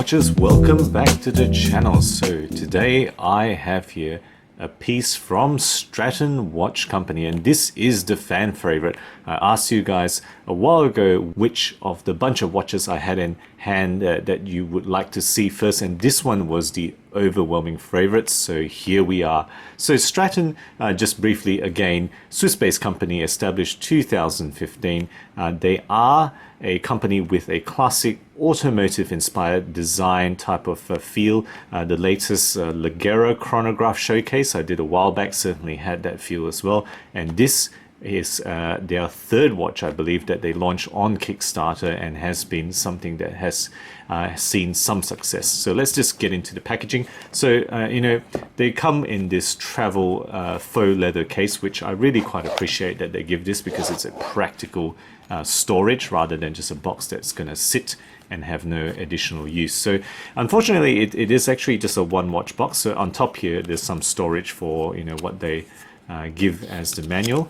watchers, welcome back to the channel. So today I have here a piece from Straton Watch Company, and this is the fan favorite. I asked you guys a while ago which of the bunch of watches I had in hand that you would like to see first, and this one was the overwhelming favorite. So here we are. So Straton, just briefly again, Swiss-based company, established 2015. They are a company with a classic automotive inspired design type of feel. The latest Ligero chronograph showcase I did a while back certainly had that feel as well, and this is their third watch, I believe, that they launched on Kickstarter and has been something that has seen some success. So let's just get into the packaging. So you know, they come in this travel faux leather case, which I really quite appreciate that they give this, because it's a practical storage rather than just a box that's going to sit and have no additional use. So unfortunately it is actually just a one watch box. So on top here there's some storage for, you know, what they give as the manual.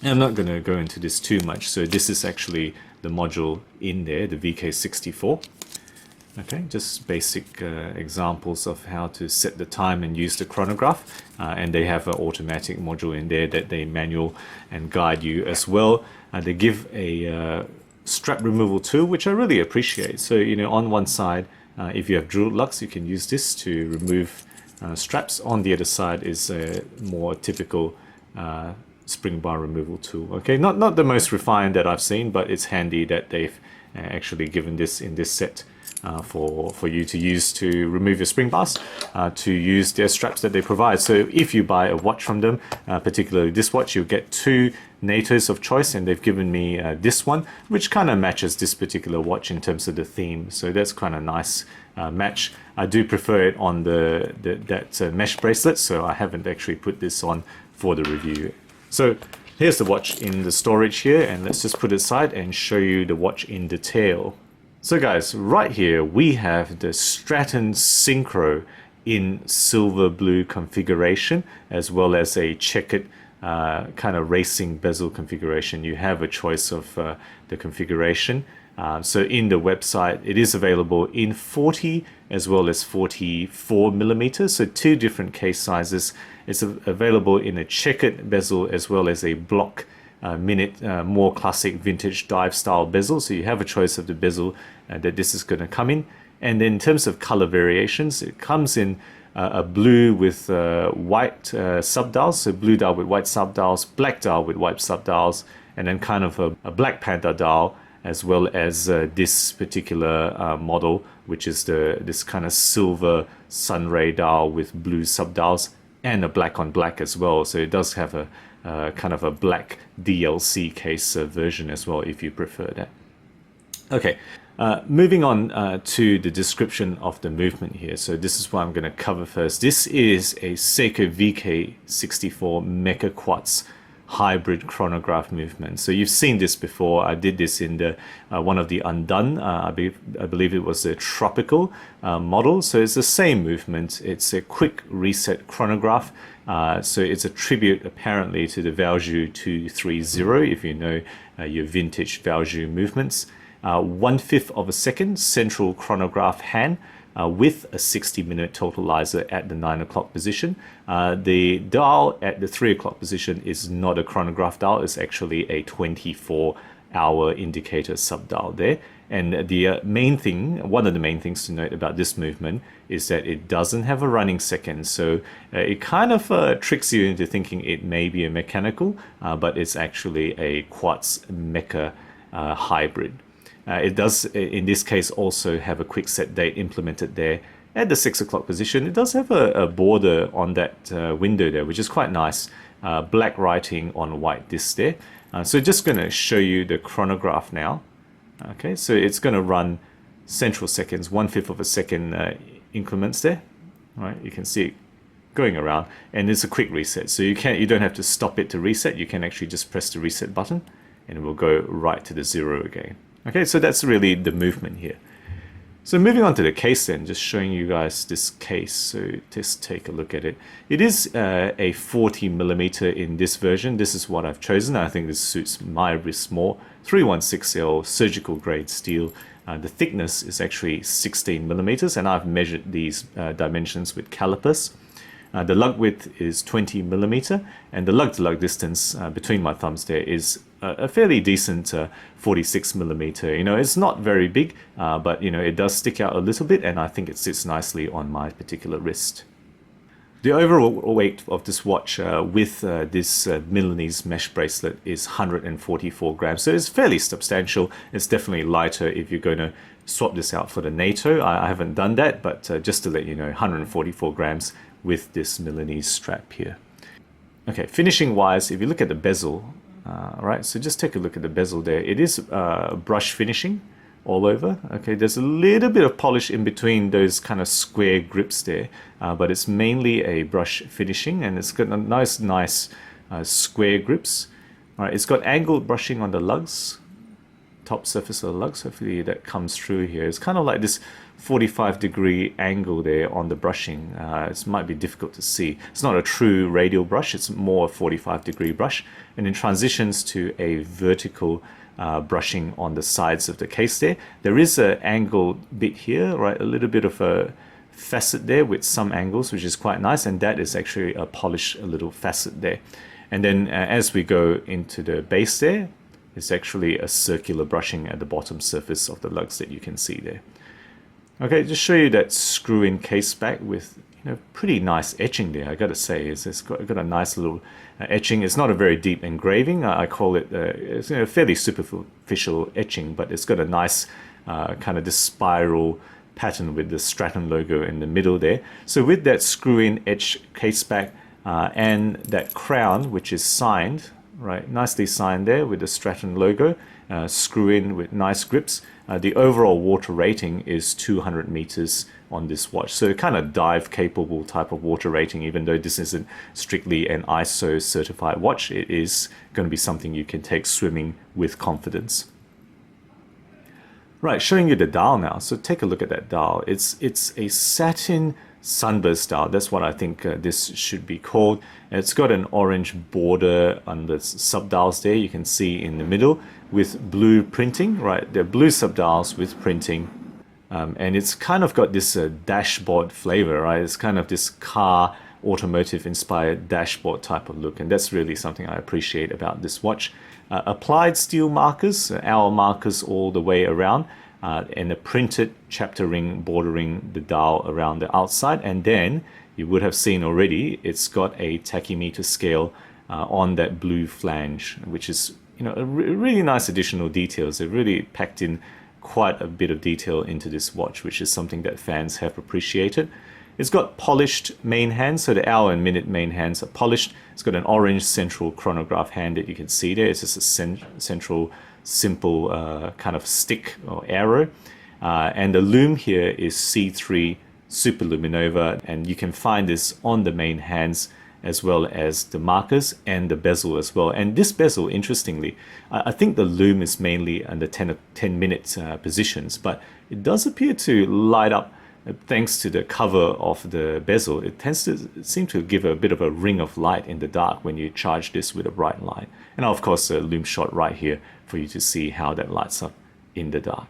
I'm not going to go into this too much. So this is actually the module in there, the VK64. Okay, just basic examples of how to set the time and use the chronograph. And they have an automatic module in there that they manual and guide you as well. They give a strap removal tool, which I really appreciate. So, you know, on one side, if you have drilled lugs, you can use this to remove straps. On the other side is a more typical spring bar removal tool. Okay, not the most refined that I've seen, but it's handy that they've actually given this in this set for you to use to remove your spring bars, to use their straps that they provide. So if you buy a watch from them, particularly this watch, you'll get two NATOs of choice, and they've given me this one, which kind of matches this particular watch in terms of the theme. So that's kind of nice match. I do prefer it on that mesh bracelet, so I haven't actually put this on for the review. So here's the watch in the storage here, and let's just put it aside and show you the watch in detail. So guys, right here we have the Straton Syncro in silver blue configuration, as well as a checkered kind of racing bezel configuration. You have a choice of the configuration. So in the website, it is available in 40 as well as 44 millimeters. So two different case sizes. It's available in a checkered bezel as well as a block minute, more classic vintage dive style bezel. So you have a choice of the bezel that this is going to come in. And then in terms of color variations, it comes in a blue with white subdials, so blue dial with white subdials, black dial with white subdials, and then kind of a Black Panther dial, as well as this particular model, which is this kind of silver sunray dial with blue subdials, and a black on black as well. So it does have a kind of a black DLC case version as well, if you prefer that. Okay, moving on to the description of the movement here. So this is what I'm going to cover first. This is a Seiko VK64 Mecha-Quartz hybrid chronograph movement. So you've seen this before. I did this in the one of the Undone. I believe it was a tropical model. So it's the same movement. It's a quick reset chronograph. So it's a tribute apparently to the Valjoux 230, if you know your vintage Valjoux movements. 1/5 of a second central chronograph hand, with a 60-minute totalizer at the 9 o'clock position. The dial at the 3 o'clock position is not a chronograph dial, it's actually a 24-hour indicator subdial there. And the main thing, one of the main things to note about this movement is that it doesn't have a running second. So it kind of tricks you into thinking it may be a mechanical, but it's actually a quartz mecha hybrid. It does, in this case, also have a quick set date implemented there at the 6 o'clock position. It does have a border on that window there, which is quite nice. Black writing on white disc there. So just going to show you the chronograph now. Okay, so it's going to run central seconds, 1/5 of a second increments there. All right, you can see it going around, and it's a quick reset. So you don't have to stop it to reset. You can actually just press the reset button, and it will go right to the 0 again. Okay, so that's really the movement here. So moving on to the case then, just showing you guys this case. So just take a look at it. It is a 40 millimeter in this version. This is what I've chosen. I think this suits my wrist more. 316L surgical grade steel. The thickness is actually 16 millimeters, and I've measured these dimensions with calipers. The lug width is 20 millimeter, and the lug-to-lug distance between my thumbs there is a fairly decent 46 millimeter. You know, it's not very big, but you know, it does stick out a little bit, and I think it sits nicely on my particular wrist. The overall weight of this watch with this Milanese mesh bracelet is 144 grams, so it's fairly substantial. It's definitely lighter if you're going to swap this out for the NATO. I haven't done that, but just to let you know, 144 grams with this Milanese strap here. Okay, finishing wise, if you look at the bezel, right, so just take a look at the bezel there. It is brush finishing all over. Okay, there's a little bit of polish in between those kind of square grips there, but it's mainly a brush finishing, and it's got a nice square grips. All right, it's got angled brushing on the lugs, top surface of the lugs. Hopefully that comes through here. It's kind of like this 45-degree angle there on the brushing. It might be difficult to see. It's not a true radial brush, it's more a 45-degree brush, and it transitions to a vertical brushing on the sides of the case there. There is an angled bit here, right, a little bit of a facet there with some angles, which is quite nice, and that is actually a polished little facet there. And then as we go into the base there, it's actually a circular brushing at the bottom surface of the lugs that you can see there. Okay, just show you that screw-in case back with, you know, pretty nice etching there. I gotta say, it's got a nice little etching. It's not a very deep engraving. I call it it's, you know, fairly superficial etching, but it's got a nice kind of this spiral pattern with the Straton logo in the middle there. So with that screw-in etch case back and that crown, which is signed, right, nicely signed there with the Straton logo, screw in with nice grips. The overall water rating is 200 meters on this watch, so kind of dive capable type of water rating. Even though this isn't strictly an ISO certified watch, it is going to be something you can take swimming with confidence. Right, showing you the dial now. So take a look at that dial. It's a satin sunburst dial. That's what I think this should be called. It's got an orange border on the subdials there, you can see in the middle, with blue printing, right? They're blue subdials with printing. And it's kind of got this dashboard flavor, right? It's kind of this car automotive inspired dashboard type of look, and that's really something I appreciate about this watch. Applied steel markers, hour markers all the way around, and a printed chapter ring bordering the dial around the outside. And then you would have seen already, it's got a tachymeter scale on that blue flange, which is, you know, a really nice additional details. They've really packed in quite a bit of detail into this watch, which is something that fans have appreciated. It's got polished main hands, so the hour and minute main hands are polished. It's got an orange central chronograph hand that you can see there. It's just a central, simple kind of stick or arrow. And the lume here is C3 Superluminova, and you can find this on the main hands as well as the markers and the bezel as well. And this bezel, interestingly, I think the lume is mainly under 10-minute positions, but it does appear to light up thanks to the cover of the bezel. It tends to seem to give a bit of a ring of light in the dark when you charge this with a bright light. And of course, a lume shot right here for you to see how that lights up in the dark.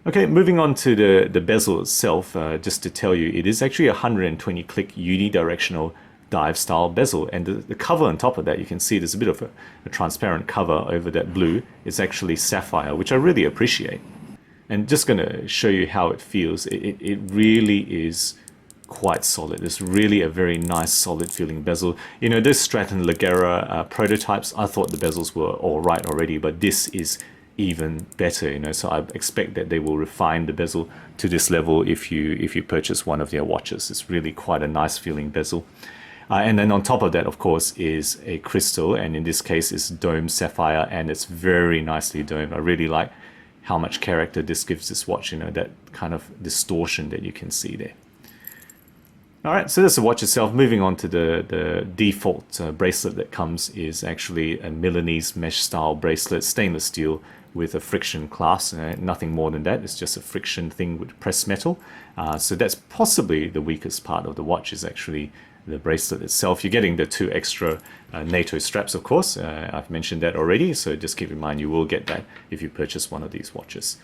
Okay, moving on to the bezel itself, just to tell you, it is actually a 120 click unidirectional dive style bezel, and the cover on top of that, you can see there's a bit of a transparent cover over that blue. It's actually sapphire, which I really appreciate. And just going to show you how it feels. It really is quite solid. It's really a very nice solid feeling bezel. You know, this Straton Ligera prototypes, I thought the bezels were all right already, but this is even better, you know, so I expect that they will refine the bezel to this level if you purchase one of their watches. It's really quite a nice feeling bezel. And then on top of that, of course, is a crystal, and in this case it's domed sapphire, and it's very nicely domed. I really like how much character this gives this watch, you know, that kind of distortion that you can see there. All right, so that's the watch itself. Moving on to the default bracelet that comes is actually a Milanese mesh style bracelet, stainless steel with a friction clasp. Nothing more than that. It's just a friction thing with pressed metal. So that's possibly the weakest part of the watch, is actually the bracelet itself. You're getting the 2 extra NATO straps, of course. I've mentioned that already, so just keep in mind you will get that if you purchase one of these watches.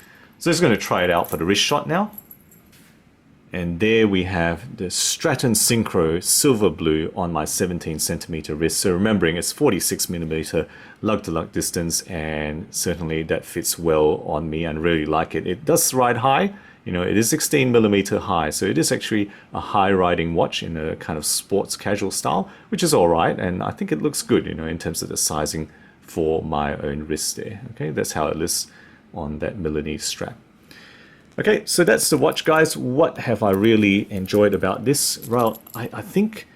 So I'm just going to try it out for the wrist shot now. And there we have the Straton Syncro silver blue on my 17 centimeter wrist. So remembering it's 46 millimeter lug to lug distance, and certainly that fits well on me and really like it. It does ride high, you know, it is 16 millimeter high. So it is actually a high riding watch in a kind of sports casual style, which is all right. And I think it looks good, you know, in terms of the sizing for my own wrist there. Okay, that's how it lists on that Millennium strap. Okay, so that's the watch, guys. What have I really enjoyed about this? Well, I think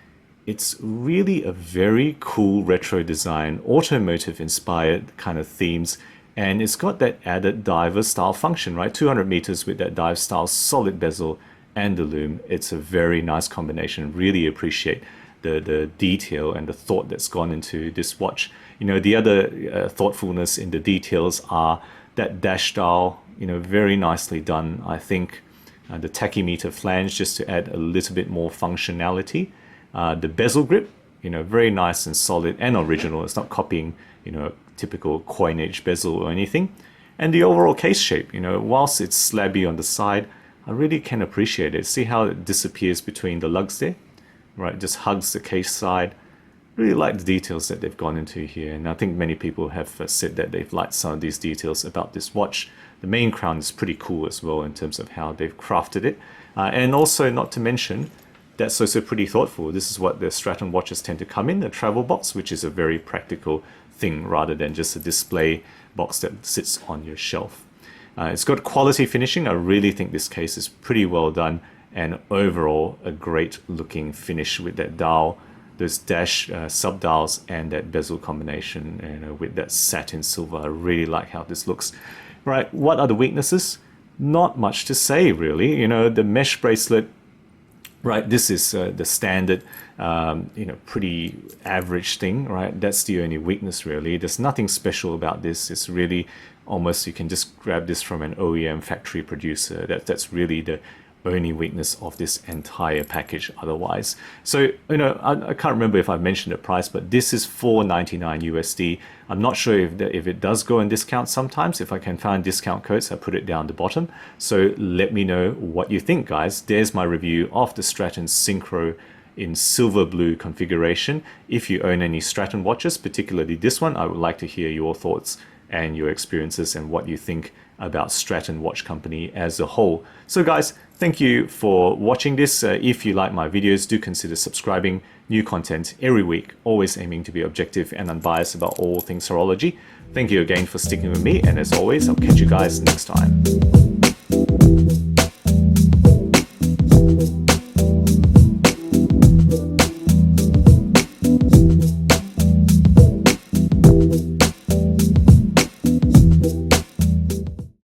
it's really a very cool retro design, automotive inspired kind of themes, and it's got that added diver style function, right? 200 meters with that dive style, solid bezel and the lume. It's a very nice combination. Really appreciate the detail and the thought that's gone into this watch. You know, the other thoughtfulness in the details are that dash dial, you know, very nicely done. I think the tachymeter flange, just to add a little bit more functionality. The bezel grip, you know, very nice and solid and original. It's not copying, you know, typical coinage bezel or anything. And the overall case shape, you know, whilst it's slabby on the side, I really can appreciate it. See how it disappears between the lugs there, right? Just hugs the case side. Really like the details that they've gone into here, and I think many people have said that they've liked some of these details about this watch. The main crown is pretty cool as well in terms of how they've crafted it, and also not to mention that's also pretty thoughtful. This is what the Straton watches tend to come in, a travel box, which is a very practical thing rather than just a display box that sits on your shelf. It's got quality finishing. I really think this case is pretty well done, and overall a great looking finish with that dial, those dash sub-dials and that bezel combination, you know, with that satin silver. I really like how this looks. Right, what are the weaknesses? Not much to say, really. You know, the mesh bracelet, right, this is the standard, you know, pretty average thing, right? That's the only weakness, really. There's nothing special about this. It's really almost, you can just grab this from an OEM factory producer. That's really the only weakness of this entire package otherwise. So, you know, I can't remember if I mentioned the price, but this is $4.99 USD. I'm not sure if it does go on discount sometimes. If I can find discount codes, I put it down the bottom. So let me know what you think, guys. There's my review of the Straton Syncro in silver blue configuration. If you own any Straton watches, particularly this one, I would like to hear your thoughts and your experiences and what you think about Straton Watch Company as a whole. So guys, thank you for watching this. If you like my videos, do consider subscribing. New content every week, always aiming to be objective and unbiased about all things horology. Thank you again for sticking with me, and as always, I'll catch you guys next time.